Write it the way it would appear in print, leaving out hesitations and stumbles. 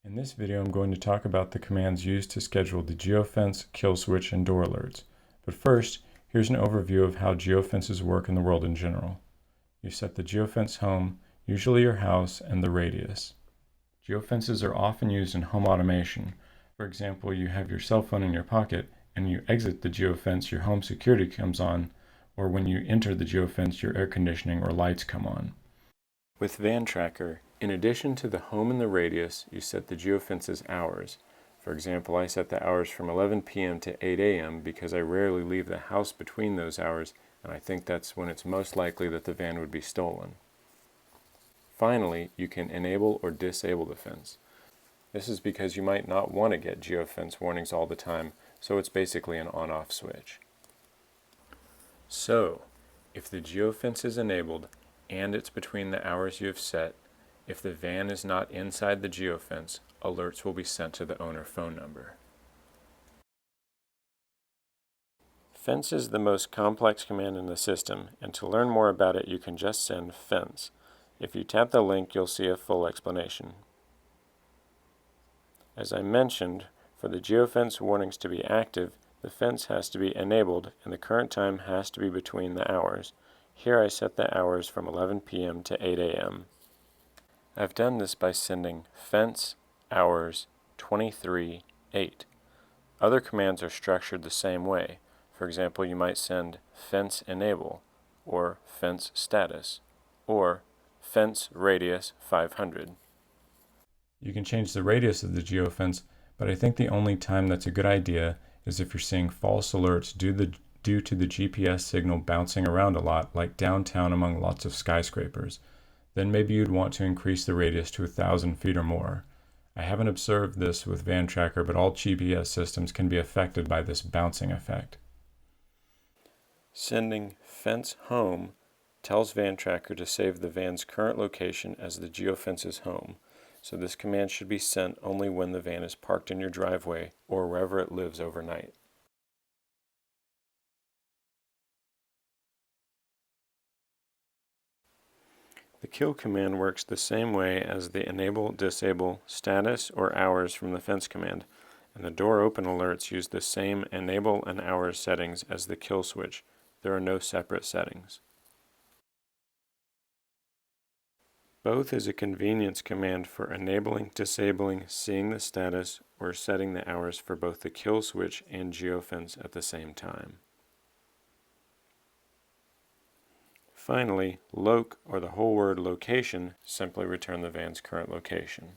In this video, I'm going to talk about the commands used to schedule the geofence, kill switch, and door alerts. But first, here's an overview of how geofences work in the world in general. You set the geofence home, usually your house, and the radius. Geofences are often used in home automation. For example, you have your cell phone in your pocket, and you exit the geofence, your home security comes on, or when you enter the geofence, your air conditioning or lights come on. With Van Tracker, in addition to the home and the radius, you set the geofence's hours. For example, I set the hours from 11 p.m. to 8 a.m. because I rarely leave the house between those hours, and I think that's when it's most likely that the van would be stolen. Finally, you can enable or disable the fence. This is because you might not want to get geofence warnings all the time, so it's basically an on-off switch. So, if the geofence is enabled, and it's between the hours you have set, if the van is not inside the geofence, alerts will be sent to the owner phone number. Fence is the most complex command in the system, and to learn more about it you can just send fence. If you tap the link, you'll see a full explanation. As I mentioned, for the geofence warnings to be active, the fence has to be enabled and the current time has to be between the hours. Here I set the hours from 11 p.m. to 8 a.m. I've done this by sending fence hours 23 8. Other commands are structured the same way. For example, you might send fence enable, or fence status, or fence radius 500. You can change the radius of the geofence, but I think the only time that's a good idea is if you're seeing false alerts due to the GPS signal bouncing around a lot, like downtown among lots of skyscrapers. Then maybe you'd want to increase the radius to 1,000 feet or more. I haven't observed this with Van Tracker, but all GPS systems can be affected by this bouncing effect. Sending fence home tells Van Tracker to save the van's current location as the geofence's home. So this command should be sent only when the van is parked in your driveway or wherever it lives overnight. The kill command works the same way as the enable, disable, status, or hours from the fence command, and the door open alerts use the same enable and hours settings as the kill switch. There are no separate settings. Both is a convenience command for enabling, disabling, seeing the status, or setting the hours for both the kill switch and geofence at the same time. Finally, loc, or the whole word location, simply return the van's current location.